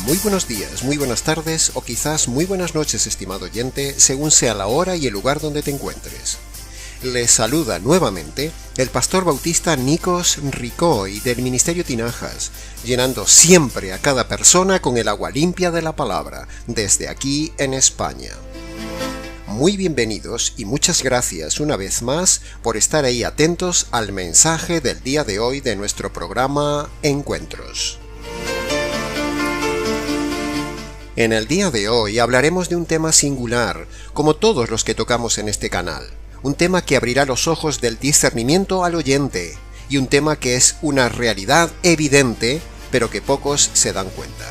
Muy buenos días, muy buenas tardes o quizás muy buenas noches, estimado oyente, según sea la hora y el lugar donde te encuentres. Les saluda nuevamente el pastor bautista Nikos Ricoy del Ministerio Tinajas, llenando siempre a cada persona con el agua limpia de la palabra, desde aquí en España. Muy bienvenidos y muchas gracias una vez más por estar ahí atentos al mensaje del día de hoy de nuestro programa Encuentros. En el día de hoy hablaremos de un tema singular, como todos los que tocamos en este canal, un tema que abrirá los ojos del discernimiento al oyente, y un tema que es una realidad evidente, pero que pocos se dan cuenta.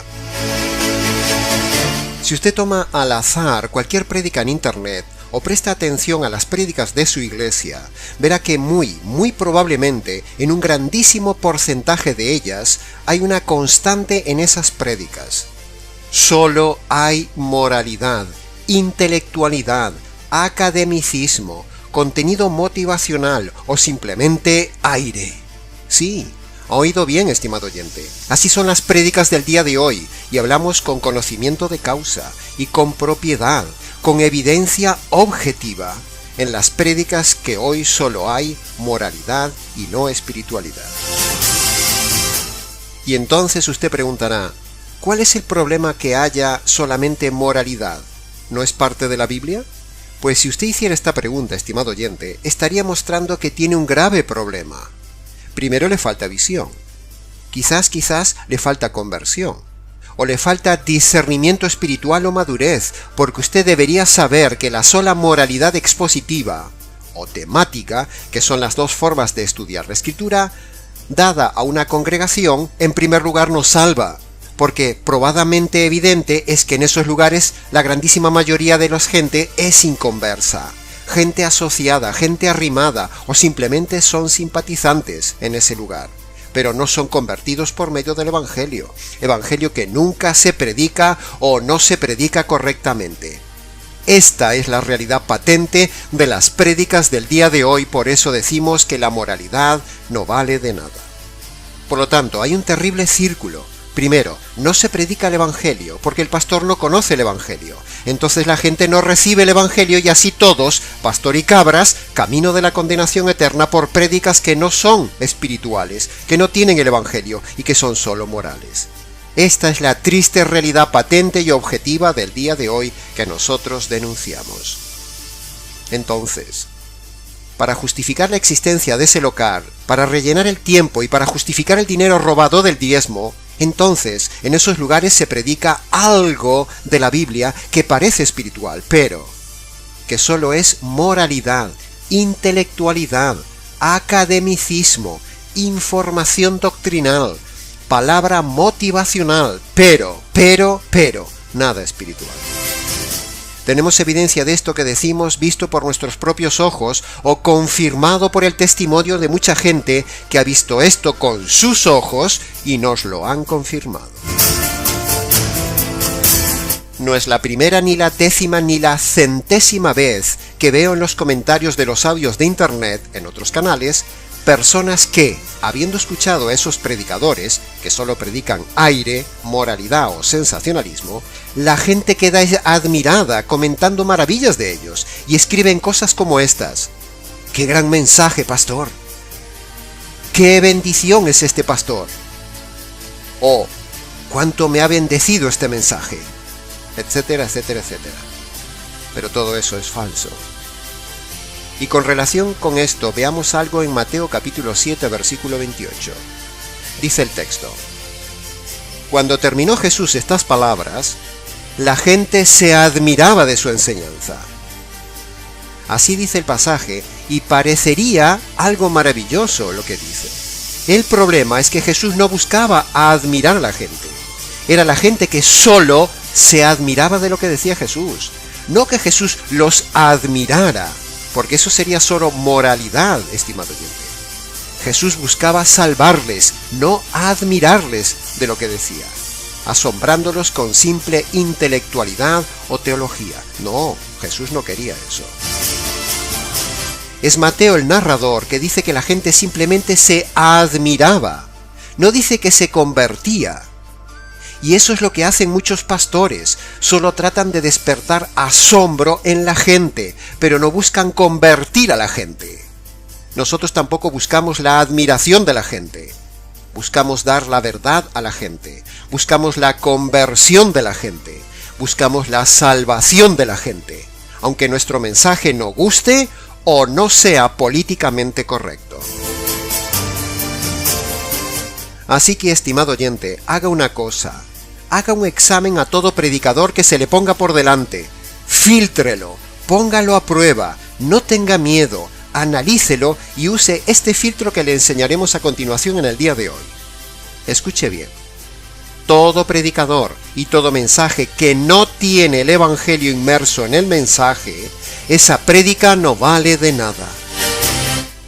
Si usted toma al azar cualquier prédica en internet o presta atención a las prédicas de su iglesia, verá que muy probablemente en un grandísimo porcentaje de ellas hay una constante en esas prédicas. Solo hay moralidad, intelectualidad, academicismo, contenido motivacional o simplemente aire. Sí, ha oído bien, estimado oyente. Así son las prédicas del día de hoy, y hablamos con conocimiento de causa y con propiedad, con evidencia objetiva. En las prédicas que hoy solo hay moralidad y no espiritualidad. Y entonces usted preguntará, ¿cuál es el problema que haya solamente moralidad? ¿No es parte de la Biblia? Pues si usted hiciera esta pregunta, estimado oyente, estaría mostrando que tiene un grave problema. Primero le falta visión. Quizás le falta conversión. O le falta discernimiento espiritual o madurez, porque usted debería saber que la sola moralidad expositiva o temática, que son las dos formas de estudiar la Escritura, dada a una congregación, en primer lugar no salva, porque probadamente evidente es que en esos lugares la grandísima mayoría de la gente es inconversa, gente asociada, gente arrimada o simplemente son simpatizantes en ese lugar, pero no son convertidos por medio del evangelio que nunca se predica o no se predica correctamente. Esta es la realidad patente de las prédicas del día de hoy, por eso decimos que la moralidad no vale de nada. Por lo tanto, hay un terrible círculo. Primero, no se predica el evangelio, porque el pastor no conoce el evangelio. Entonces la gente no recibe el evangelio y así todos, pastor y cabras, camino de la condenación eterna por prédicas que no son espirituales, que no tienen el evangelio y que son solo morales. Esta es la triste realidad patente y objetiva del día de hoy que nosotros denunciamos. Entonces, para justificar la existencia de ese local, para rellenar el tiempo y para justificar el dinero robado del diezmo, entonces en esos lugares se predica algo de la Biblia que parece espiritual, pero que solo es moralidad, intelectualidad, academicismo, información doctrinal, palabra motivacional, pero, nada espiritual. Tenemos evidencia de esto que decimos visto por nuestros propios ojos o confirmado por el testimonio de mucha gente que ha visto esto con sus ojos y nos lo han confirmado. No es la primera, ni la décima, ni la centésima vez que veo en los comentarios de los audios de internet, en otros canales, personas que, habiendo escuchado a esos predicadores, que solo predican aire, moralidad o sensacionalismo, la gente queda admirada comentando maravillas de ellos y escriben cosas como estas. ¡Qué gran mensaje, pastor! ¡Qué bendición es este pastor! O ¡cuánto me ha bendecido este mensaje! Etcétera, etcétera, etcétera. Pero todo eso es falso. Y con relación con esto, veamos algo en Mateo capítulo 7, versículo 28. Dice el texto: Cuando terminó Jesús estas palabras, la gente se admiraba de su enseñanza. Así dice el pasaje, y parecería algo maravilloso lo que dice. El problema es que Jesús no buscaba admirar a la gente. Era la gente que solo se admiraba de lo que decía Jesús. No que Jesús los admirara, porque eso sería solo moralidad, estimado oyente. Jesús buscaba salvarles, no admirarles de lo que decía, asombrándolos con simple intelectualidad o teología. No, Jesús no quería eso. Es Mateo el narrador que dice que la gente simplemente se admiraba, no dice que se convertía. Y eso es lo que hacen muchos pastores, solo tratan de despertar asombro en la gente, pero no buscan convertir a la gente. Nosotros tampoco buscamos la admiración de la gente, buscamos dar la verdad a la gente, buscamos la conversión de la gente, buscamos la salvación de la gente, aunque nuestro mensaje no guste o no sea políticamente correcto. Así que, estimado oyente, haga una cosa, haga un examen a todo predicador que se le ponga por delante, fíltrelo, póngalo a prueba, no tenga miedo, analícelo y use este filtro que le enseñaremos a continuación en el día de hoy. Escuche bien. Todo predicador y todo mensaje que no tiene el Evangelio inmerso en el mensaje, esa prédica no vale de nada.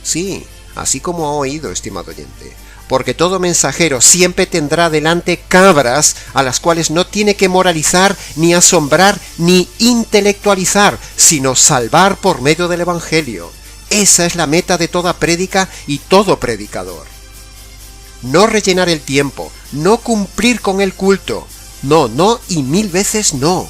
Sí, así como ha oído, estimado oyente, porque todo mensajero siempre tendrá delante cabras a las cuales no tiene que moralizar, ni asombrar, ni intelectualizar, sino salvar por medio del Evangelio. Esa es la meta de toda prédica y todo predicador. No rellenar el tiempo, no cumplir con el culto, no y 1000 veces no.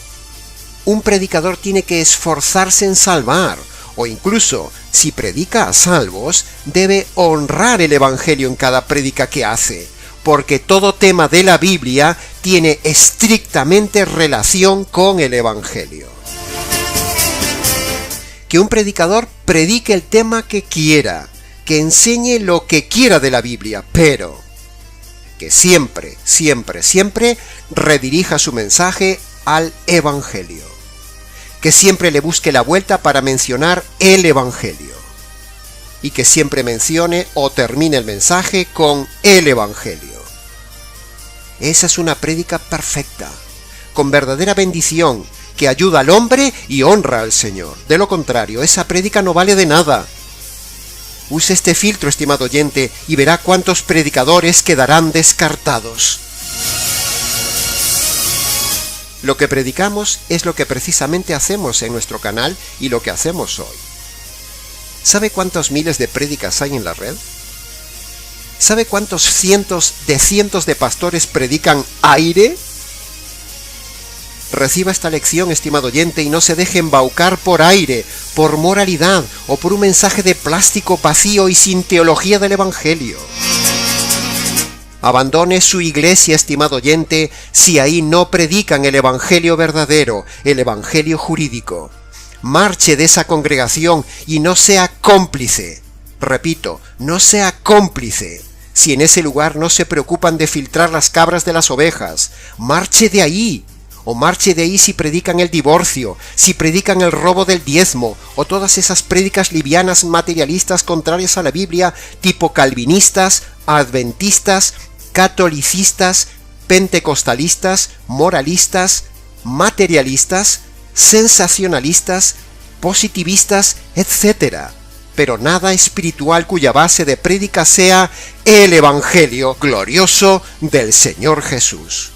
Un predicador tiene que esforzarse en salvar, o incluso, si predica a salvos, debe honrar el Evangelio en cada prédica que hace, porque todo tema de la Biblia tiene estrictamente relación con el Evangelio. Que un predicador predique el tema que quiera, que enseñe lo que quiera de la Biblia, pero que siempre redirija su mensaje al Evangelio. Que siempre le busque la vuelta para mencionar el Evangelio. Y que siempre mencione o termine el mensaje con el Evangelio. Esa es una prédica perfecta, con verdadera bendición, que ayuda al hombre y honra al Señor. De lo contrario, esa prédica no vale de nada. Use este filtro, estimado oyente, y verá cuántos predicadores quedarán descartados. Lo que predicamos es lo que precisamente hacemos en nuestro canal y lo que hacemos hoy. ¿Sabe cuántos miles de prédicas hay en la red? ¿Sabe cuántos cientos de pastores predican aire? Reciba esta lección, estimado oyente, y no se deje embaucar por aire, por moralidad o por un mensaje de plástico vacío y sin teología del Evangelio. Abandone su iglesia, estimado oyente, si ahí no predican el Evangelio verdadero, el Evangelio jurídico. Marche de esa congregación y no sea cómplice. Repito, no sea cómplice. Si en ese lugar no se preocupan de filtrar las cabras de las ovejas, marche de ahí. O marche de ahí si predican el divorcio, si predican el robo del diezmo, o todas esas prédicas livianas materialistas contrarias a la Biblia, tipo calvinistas, adventistas, catolicistas, pentecostalistas, moralistas, materialistas, sensacionalistas, positivistas, etc. Pero nada espiritual cuya base de prédica sea el Evangelio glorioso del Señor Jesús.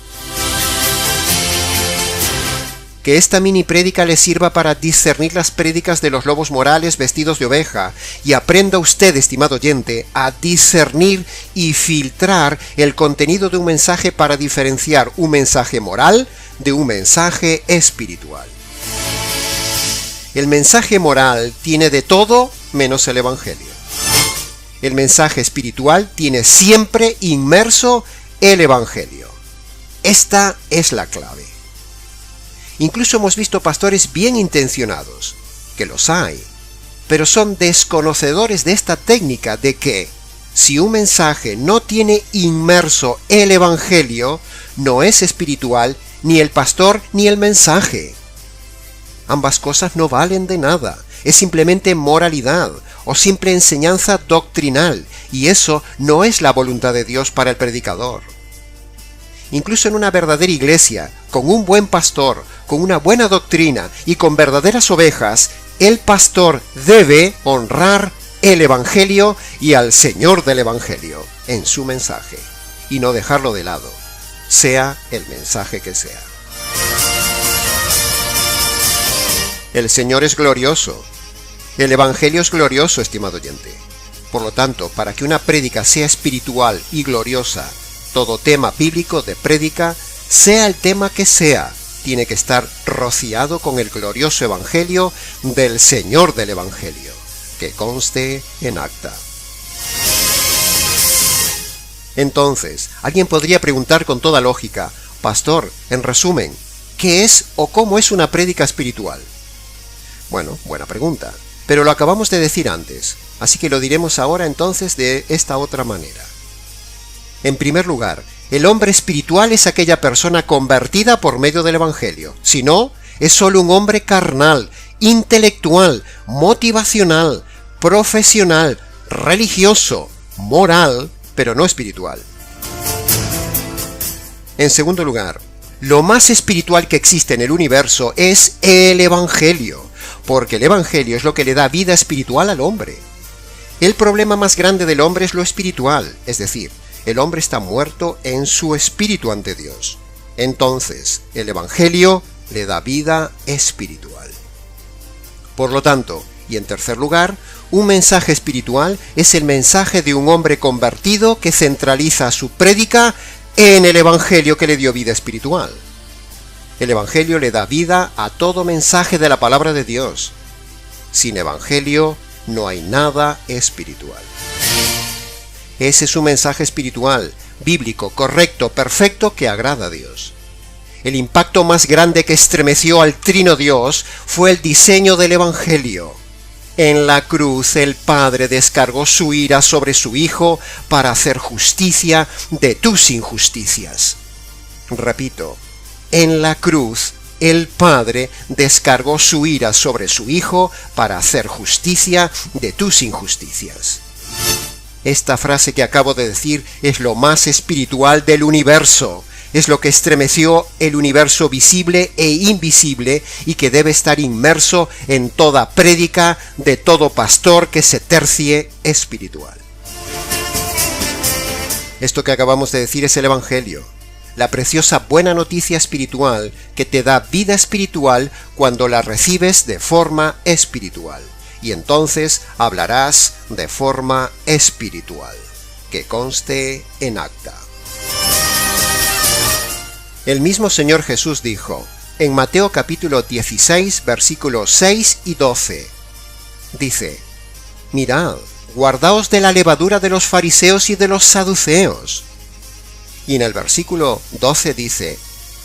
Que esta mini prédica le sirva para discernir las prédicas de los lobos morales vestidos de oveja, y aprenda usted, estimado oyente, a discernir y filtrar el contenido de un mensaje para diferenciar un mensaje moral de un mensaje espiritual. El mensaje moral tiene de todo menos el Evangelio. El mensaje espiritual tiene siempre inmerso el Evangelio. Esta es la clave. Incluso hemos visto pastores bien intencionados, que los hay, pero son desconocedores de esta técnica de que, si un mensaje no tiene inmerso el Evangelio, no es espiritual ni el pastor ni el mensaje. Ambas cosas no valen de nada, es simplemente moralidad o simple enseñanza doctrinal, y eso no es la voluntad de Dios para el predicador. Incluso en una verdadera iglesia, con un buen pastor, con una buena doctrina y con verdaderas ovejas, el pastor debe honrar el Evangelio y al Señor del Evangelio en su mensaje, y no dejarlo de lado, sea el mensaje que sea. El Señor es glorioso. El Evangelio es glorioso, estimado oyente. Por lo tanto, para que una prédica sea espiritual y gloriosa, todo tema bíblico de prédica sea el tema que sea, tiene que estar rociado con el glorioso Evangelio del Señor del Evangelio, que conste en acta. Entonces, alguien podría preguntar con toda lógica: Pastor, en resumen, ¿qué es o cómo es una prédica espiritual? Bueno, buena pregunta, pero lo acabamos de decir antes, así que lo diremos ahora entonces de esta otra manera. En primer lugar, el hombre espiritual es aquella persona convertida por medio del Evangelio. Si no, es solo un hombre carnal, intelectual, motivacional, profesional, religioso, moral, pero no espiritual. En segundo lugar, lo más espiritual que existe en el universo es el Evangelio, porque el Evangelio es lo que le da vida espiritual al hombre. El problema más grande del hombre es lo espiritual, es decir, el hombre está muerto en su espíritu ante Dios. Entonces, el Evangelio le da vida espiritual. Por lo tanto, y en tercer lugar, un mensaje espiritual es el mensaje de un hombre convertido que centraliza su prédica en el Evangelio que le dio vida espiritual. El Evangelio le da vida a todo mensaje de la palabra de Dios. Sin Evangelio no hay nada espiritual. Ese es un mensaje espiritual, bíblico, correcto, perfecto, que agrada a Dios. El impacto más grande que estremeció al Trino Dios fue el diseño del Evangelio. En la cruz el Padre descargó su ira sobre su Hijo para hacer justicia de tus injusticias. Repito, en la cruz el Padre descargó su ira sobre su Hijo para hacer justicia de tus injusticias. Esta frase que acabo de decir es lo más espiritual del universo. Es lo que estremeció el universo visible e invisible y que debe estar inmerso en toda prédica de todo pastor que se tercie espiritual. Esto que acabamos de decir es el Evangelio, la preciosa buena noticia espiritual que te da vida espiritual cuando la recibes de forma espiritual. Y entonces hablarás de forma espiritual, que conste en acta. El mismo Señor Jesús dijo, en Mateo capítulo 16, versículos 6 y 12, dice, mirad, guardaos de la levadura de los fariseos y de los saduceos. Y en el versículo 12 dice,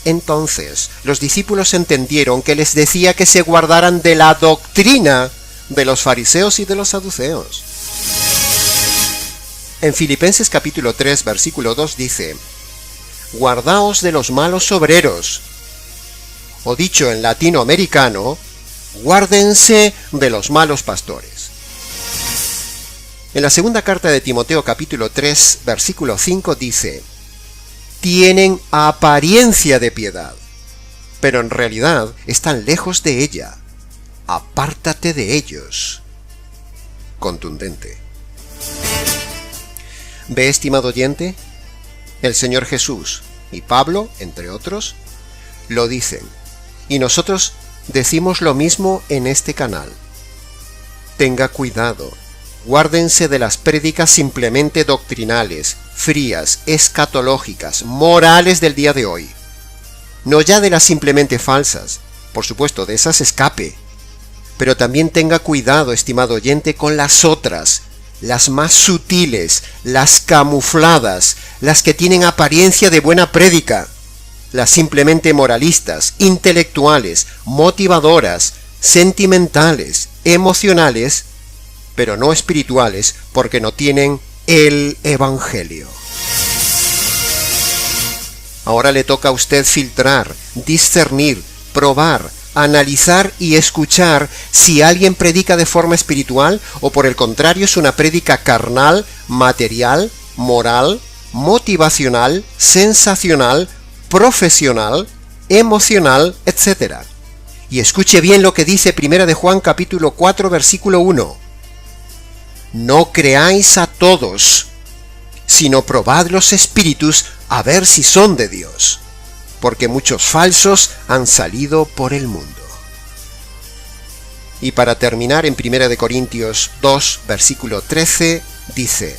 entonces los discípulos entendieron que les decía que se guardaran de la doctrina de los fariseos y de los saduceos. En Filipenses capítulo 3, versículo 2 dice, guardaos de los malos obreros, o dicho en latinoamericano, guárdense de los malos pastores. En la segunda carta de Timoteo capítulo 3, versículo 5 dice, tienen apariencia de piedad, pero en realidad están lejos de ella. Apártate de ellos. Contundente. ¿Ve, estimado oyente? El Señor Jesús y Pablo, entre otros, lo dicen, y nosotros decimos lo mismo en este canal. Tenga cuidado, guárdense de las prédicas simplemente doctrinales, frías, escatológicas, morales del día de hoy. No ya de las simplemente falsas, por supuesto, de esas escape. Pero también tenga cuidado, estimado oyente, con las otras, las más sutiles, las camufladas, las que tienen apariencia de buena prédica, las simplemente moralistas, intelectuales, motivadoras, sentimentales, emocionales, pero no espirituales, porque no tienen el Evangelio. Ahora le toca a usted filtrar, discernir, probar, analizar y escuchar si alguien predica de forma espiritual o por el contrario es una prédica carnal, material, moral, motivacional, sensacional, profesional, emocional, etc. Y escuche bien lo que dice 1 de Juan capítulo 4 versículo 1. No creáis a todos, sino probad los espíritus a ver si son de Dios, porque muchos falsos han salido por el mundo. Y para terminar, en 1 de Corintios 2, versículo 13, dice,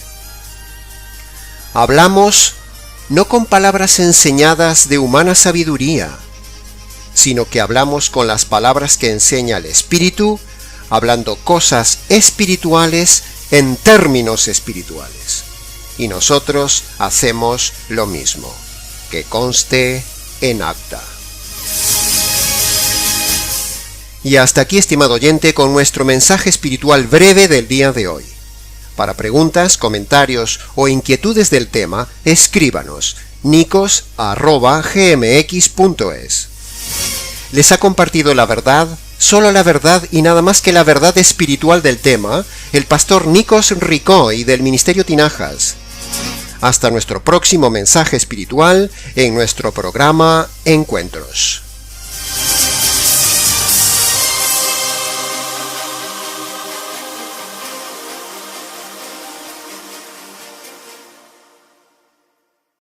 hablamos no con palabras enseñadas de humana sabiduría, sino que hablamos con las palabras que enseña el Espíritu, hablando cosas espirituales en términos espirituales. Y nosotros hacemos lo mismo, que conste en acta. Y hasta aquí, estimado oyente, con nuestro mensaje espiritual breve del día de hoy. Para preguntas, comentarios o inquietudes del tema, escríbanos nicos@gmx.es. Les ha compartido la verdad, solo la verdad y nada más que la verdad espiritual del tema, el pastor Nikos Ricoy del Ministerio Tinajas. Hasta nuestro próximo mensaje espiritual en nuestro programa Encuentros.